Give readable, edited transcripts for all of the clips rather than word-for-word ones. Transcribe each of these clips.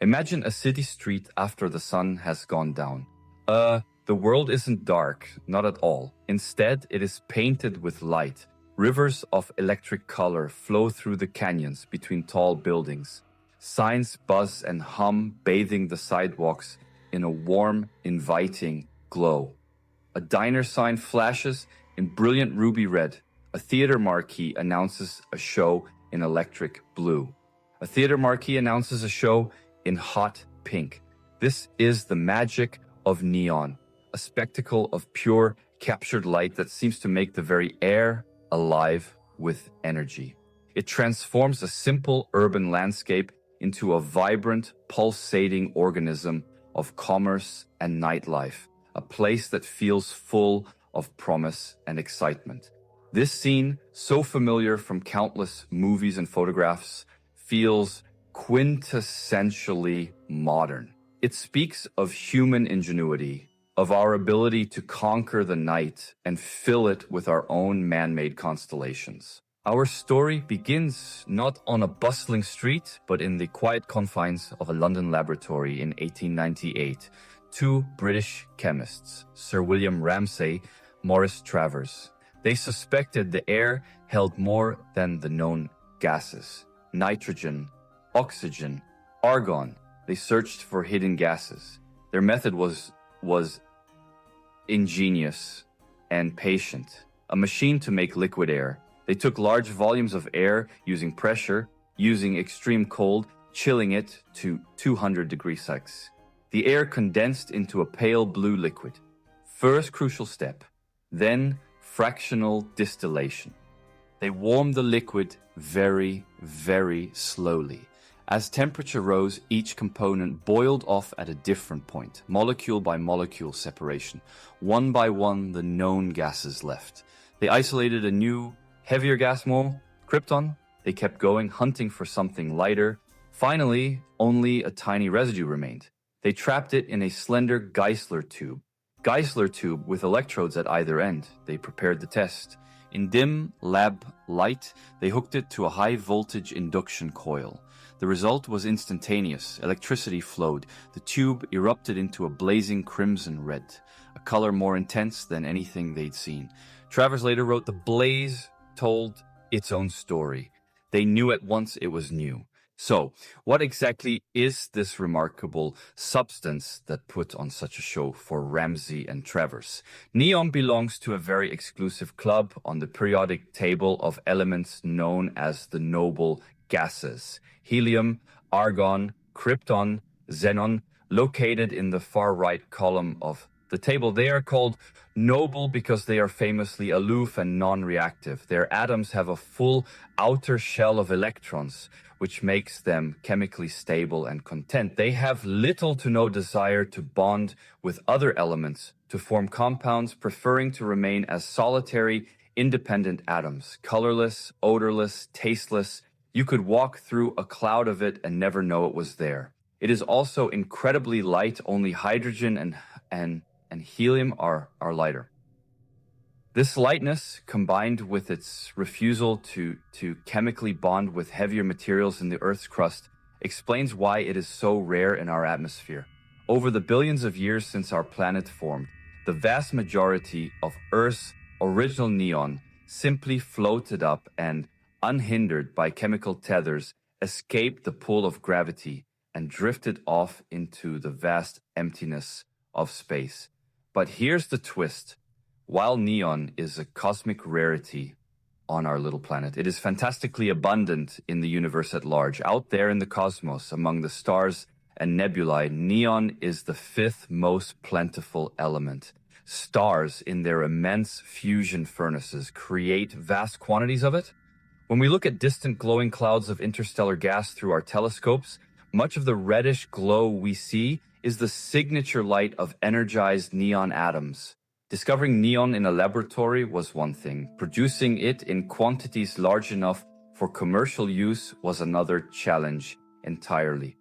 Imagine a city street after the sun has gone down. The world isn't dark, not at all. Instead, it is painted with light. Rivers of electric color flow through the canyons between tall buildings. Signs buzz and hum, bathing the sidewalks in a warm, inviting glow. A diner sign flashes in brilliant ruby red. A theater marquee announces a show in electric blue. A theater marquee announces a show in hot pink. This is the magic of neon, a spectacle of pure, captured light that seems to make the very air alive with energy. It transforms a simple urban landscape into a vibrant, pulsating organism of commerce and nightlife, a place that feels full of promise and excitement. This scene, so familiar from countless movies and photographs, feels quintessentially modern. It speaks of human ingenuity, of our ability to conquer the night and fill it with our own man-made constellations. Our story begins not on a bustling street, but in the quiet confines of a London laboratory in 1898. Two British chemists, Sir William Ramsay, Maurice Travers. They suspected the air held more than the known gases. Nitrogen, oxygen, argon. They searched for hidden gases. Their method was ingenious and patient. A machine to make liquid air. They took large volumes of air using pressure, using extreme cold, chilling it to 200 degrees Celsius. The air condensed into a pale blue liquid. First crucial step. Then fractional distillation. They warmed the liquid very, very slowly. As temperature rose, each component boiled off at a different point, molecule by molecule separation. One by one, the known gases left. They isolated a new, heavier gas mole, krypton. They kept going, hunting for something lighter. Finally, only a tiny residue remained. They trapped it in a slender Geissler tube. Geissler tube with electrodes at either end. They prepared the test. In dim lab light, they hooked it to a high-voltage induction coil. The result was instantaneous. Electricity flowed. The tube erupted into a blazing crimson red, a color more intense than anything they'd seen. Travers later wrote, "The blaze told its own story. They knew at once it was new." So, what exactly is this remarkable substance that put on such a show for Ramsay and Travers? Neon belongs to a very exclusive club on the periodic table of elements known as the noble gases. Helium, argon, krypton, xenon, located in the far right column of the table. They are called noble because they are famously aloof and non-reactive. Their atoms have a full outer shell of electrons, which makes them chemically stable and content. They have little to no desire to bond with other elements to form compounds, preferring to remain as solitary, independent atoms, colorless, odorless, tasteless. You could walk through a cloud of it and never know it was there. It is also incredibly light. Only hydrogen and helium are lighter. This lightness, combined with its refusal to chemically bond with heavier materials in the Earth's crust, explains why it is so rare in our atmosphere. Over the billions of years since our planet formed, the vast majority of Earth's original neon simply floated up and, unhindered by chemical tethers, escaped the pull of gravity and drifted off into the vast emptiness of space. But here's the twist. While neon is a cosmic rarity on our little planet, it is fantastically abundant in the universe at large. Out there in the cosmos, among the stars and nebulae, neon is the fifth most plentiful element. Stars, in their immense fusion furnaces, create vast quantities of it. When we look at distant glowing clouds of interstellar gas through our telescopes, much of the reddish glow we see is the signature light of energized neon atoms. Discovering neon in a laboratory was one thing. Producing it in quantities large enough for commercial use was another challenge entirely.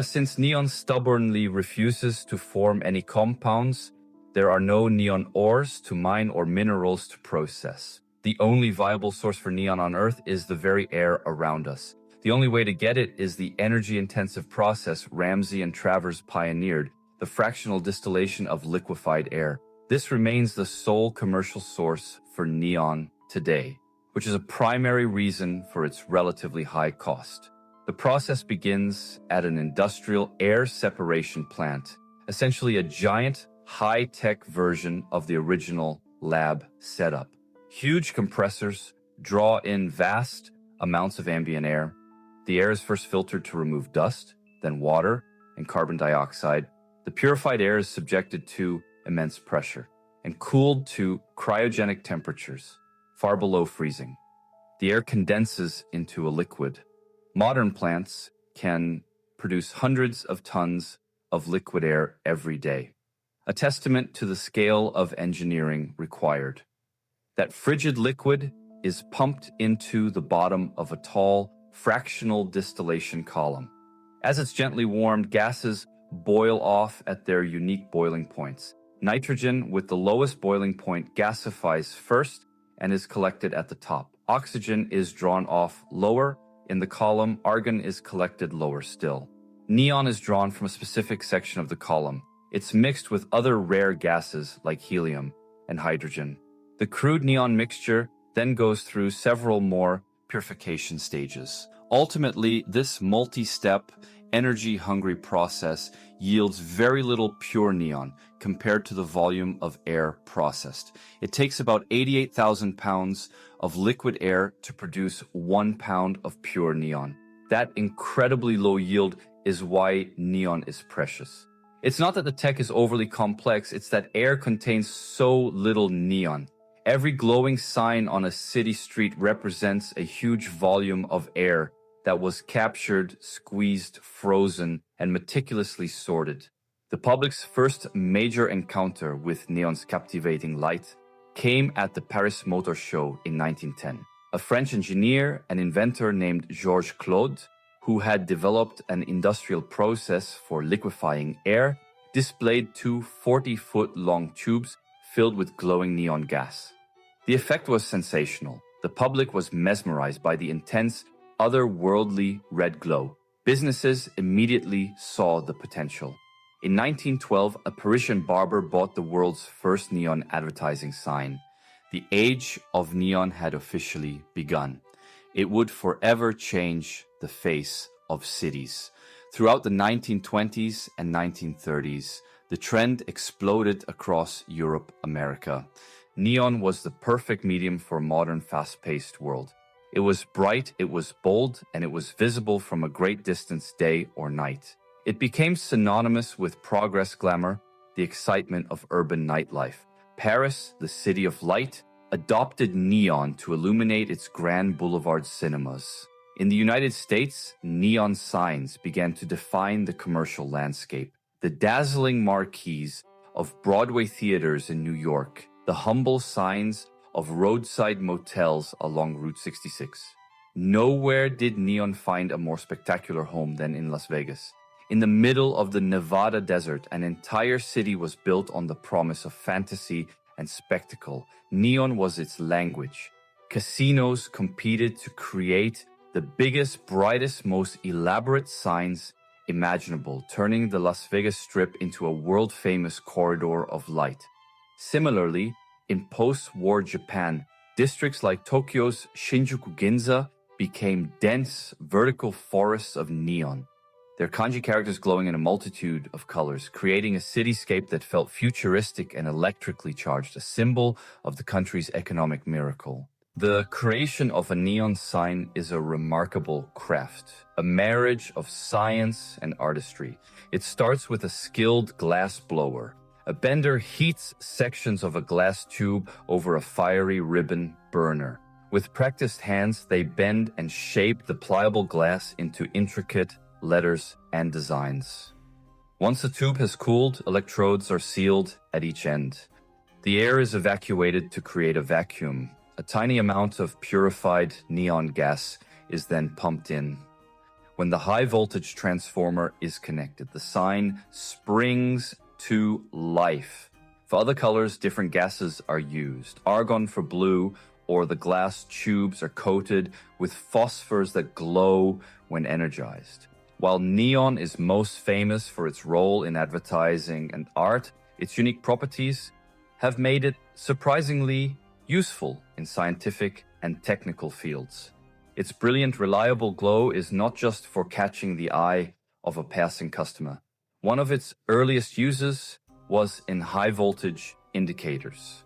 Since neon stubbornly refuses to form any compounds, there are no neon ores to mine or minerals to process. The only viable source for neon on Earth is the very air around us. The only way to get it is the energy-intensive process Ramsay and Travers pioneered, the fractional distillation of liquefied air. This remains the sole commercial source for neon today, which is a primary reason for its relatively high cost. The process begins at an industrial air separation plant, essentially a giant, high-tech version of the original lab setup. Huge compressors draw in vast amounts of ambient air. The air is first filtered to remove dust, then water and carbon dioxide. The purified air is subjected to immense pressure and cooled to cryogenic temperatures, far below freezing. The air condenses into a liquid. Modern plants can produce hundreds of tons of liquid air every day, a testament to the scale of engineering required. That frigid liquid is pumped into the bottom of a tall, fractional distillation column. As it's gently warmed, gases boil off at their unique boiling points. Nitrogen, with the lowest boiling point, gasifies first and is collected at the top. Oxygen is drawn off lower in the column. Argon is collected lower still. Neon is drawn from a specific section of the column. It's mixed with other rare gases like helium and hydrogen. The crude neon mixture then goes through several more purification stages. Ultimately, this multi-step, energy-hungry process yields very little pure neon compared to the volume of air processed. It takes about 88,000 pounds of liquid air to produce 1 pound of pure neon. That incredibly low yield is why neon is precious. It's not that the tech is overly complex, it's that air contains so little neon. Every glowing sign on a city street represents a huge volume of air that was captured, squeezed, frozen, and meticulously sorted. The public's first major encounter with neon's captivating light came at the Paris Motor Show in 1910. A French engineer and inventor named Georges Claude, who had developed an industrial process for liquefying air, displayed two 40-foot-long tubes filled with glowing neon gas. The effect was sensational. The public was mesmerized by the intense, otherworldly red glow. Businesses immediately saw the potential. In 1912, a Parisian barber bought the world's first neon advertising sign. The age of neon had officially begun. It would forever change the face of cities. Throughout the 1920s and 1930s, the trend exploded across Europe, America. Neon was the perfect medium for a modern, fast-paced world. It was bright, it was bold, and it was visible from a great distance, day or night. It became synonymous with progress, glamour, the excitement of urban nightlife. Paris, the city of light, adopted neon to illuminate its grand boulevard cinemas. In the United States, neon signs began to define the commercial landscape. The dazzling marquees of Broadway theaters in New York, the humble signs of roadside motels along Route 66. Nowhere did neon find a more spectacular home than in Las Vegas. In the middle of the Nevada desert, an entire city was built on the promise of fantasy and spectacle. Neon was its language. Casinos competed to create the biggest, brightest, most elaborate signs imaginable, turning the Las Vegas Strip into a world-famous corridor of light. Similarly, in post-war Japan, districts like Tokyo's Shinjuku Ginza became dense, vertical forests of neon, their kanji characters glowing in a multitude of colors, creating a cityscape that felt futuristic and electrically charged, a symbol of the country's economic miracle. The creation of a neon sign is a remarkable craft, a marriage of science and artistry. It starts with a skilled glass blower. A bender heats sections of a glass tube over a fiery ribbon burner. With practiced hands, they bend and shape the pliable glass into intricate letters and designs. Once the tube has cooled, electrodes are sealed at each end. The air is evacuated to create a vacuum. A tiny amount of purified neon gas is then pumped in. When the high-voltage transformer is connected, the sign springs to life. For other colors, different gases are used. Argon for blue, or the glass tubes are coated with phosphors that glow when energized. While neon is most famous for its role in advertising and art, its unique properties have made it surprisingly useful in scientific and technical fields. Its brilliant, reliable glow is not just for catching the eye of a passing customer. One of its earliest uses was in high-voltage indicators.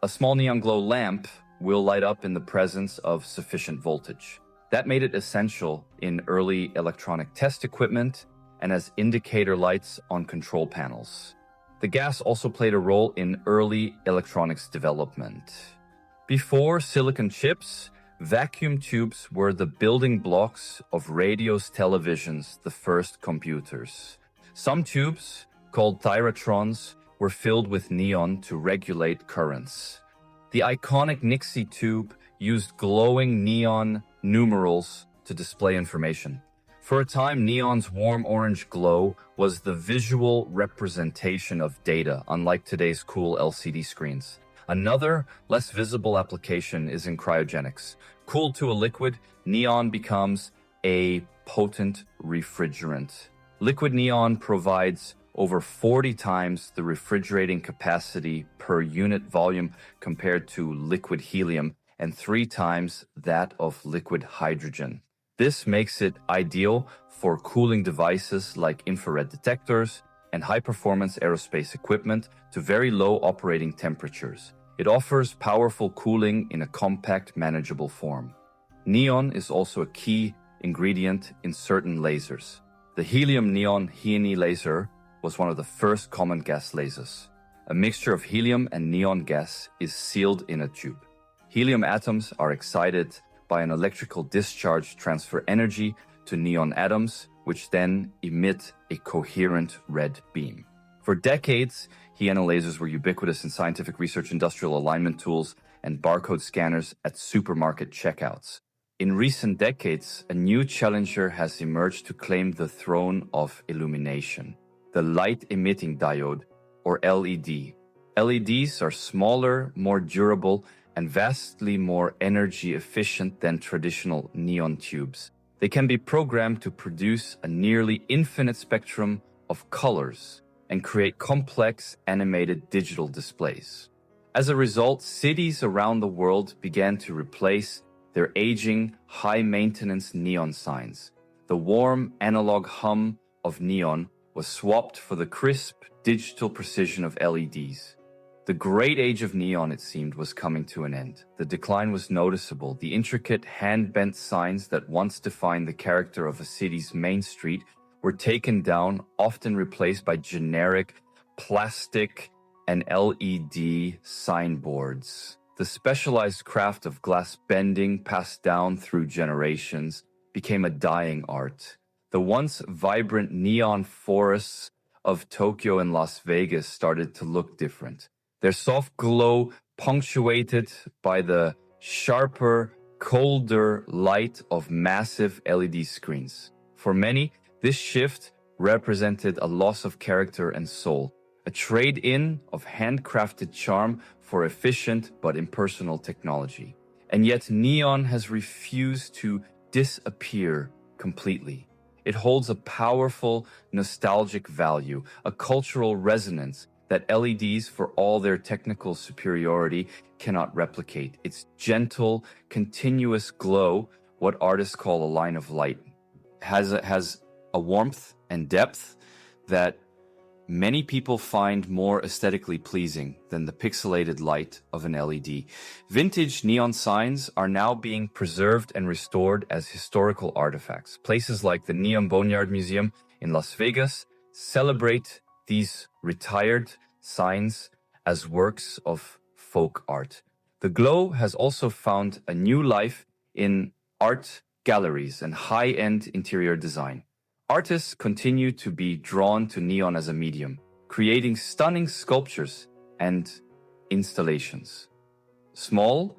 A small neon glow lamp will light up in the presence of sufficient voltage. That made it essential in early electronic test equipment and as indicator lights on control panels. The gas also played a role in early electronics development. Before silicon chips, vacuum tubes were the building blocks of radios, televisions, the first computers. Some tubes, called thyratrons, were filled with neon to regulate currents. The iconic Nixie tube used glowing neon numerals to display information. For a time, neon's warm orange glow was the visual representation of data, unlike today's cool LCD screens. Another, less visible application is in cryogenics. Cooled to a liquid, neon becomes a potent refrigerant. Liquid neon provides over 40 times the refrigerating capacity per unit volume compared to liquid helium, and 3 times that of liquid hydrogen. This makes it ideal for cooling devices like infrared detectors and high-performance aerospace equipment to very low operating temperatures. It offers powerful cooling in a compact, manageable form. Neon is also a key ingredient in certain lasers. The helium-neon HENI laser was one of the first common gas lasers. A mixture of helium and neon gas is sealed in a tube. Helium atoms are excited by an electrical discharge transfer energy to neon atoms, which then emit a coherent red beam. For decades, HENI lasers were ubiquitous in scientific research, industrial alignment tools, and barcode scanners at supermarket checkouts. In recent decades, a new challenger has emerged to claim the throne of illumination: the light-emitting diode, or LED. LEDs are smaller, more durable, and vastly more energy efficient than traditional neon tubes. They can be programmed to produce a nearly infinite spectrum of colors and create complex animated digital displays. As a result, cities around the world began to replace their aging, high-maintenance neon signs. The warm, analog hum of neon was swapped for the crisp, digital precision of LEDs. The great age of neon, it seemed, was coming to an end. The decline was noticeable. The intricate, hand-bent signs that once defined the character of a city's main street were taken down, often replaced by generic plastic and LED signboards. The specialized craft of glass bending, passed down through generations, became a dying art. The once vibrant neon forests of Tokyo and Las Vegas started to look different. Their soft glow punctuated by the sharper, colder light of massive LED screens. For many, this shift represented a loss of character and soul, a trade-in of handcrafted charm for efficient but impersonal technology. And yet neon has refused to disappear completely. It holds a powerful nostalgic value, a cultural resonance that LEDs, for all their technical superiority, cannot replicate. Its gentle, continuous glow, what artists call a line of light, has a warmth and depth that many people find more aesthetically pleasing than the pixelated light of an LED. Vintage neon signs are now being preserved and restored as historical artifacts. Places like the Neon Boneyard Museum in Las Vegas celebrate these retired signs as works of folk art. The glow has also found a new life in art galleries and high-end interior design. Artists continue to be drawn to neon as a medium, creating stunning sculptures and installations. Small,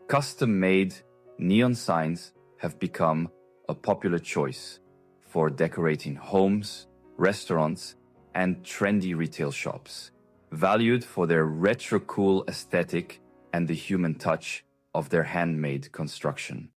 custom-made neon signs have become a popular choice for decorating homes, restaurants, and trendy retail shops, valued for their retro-cool aesthetic and the human touch of their handmade construction.